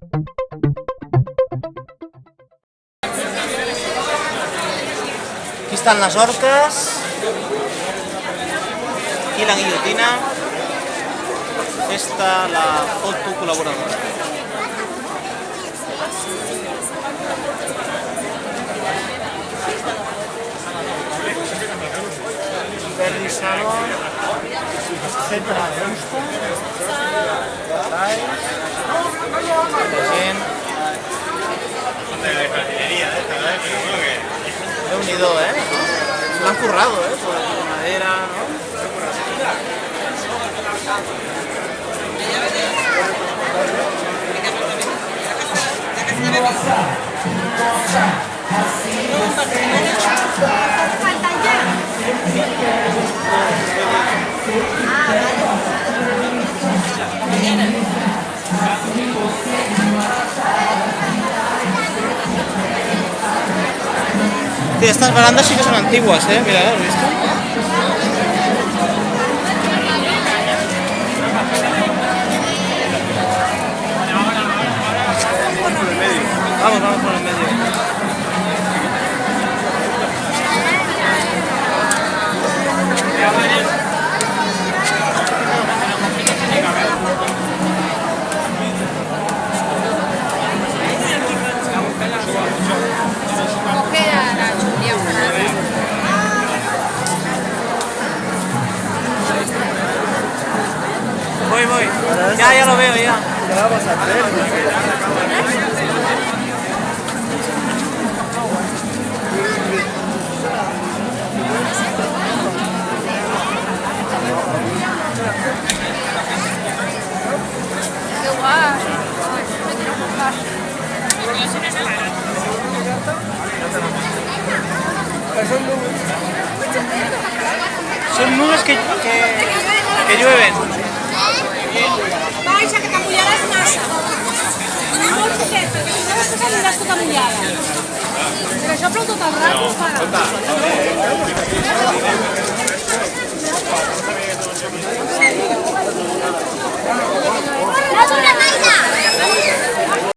Aquí están las orcas. Aquí la guillotina. Esta la foto colaboradora. Berry Salon, etcétera, he unido, se lo han currado, por madera, ¿no? Tío, estas barandas sí que son antiguas, mira, ¿has visto? Vamos por el medio. Voy. Ya lo veo, ya. ¿Qué vamos a hacer? Son nubes que llueven. Baixa, que t'amullaràs massa. Molt poquet, perquè si no després aniràs tota mullada. Però això plou tot el rato, para.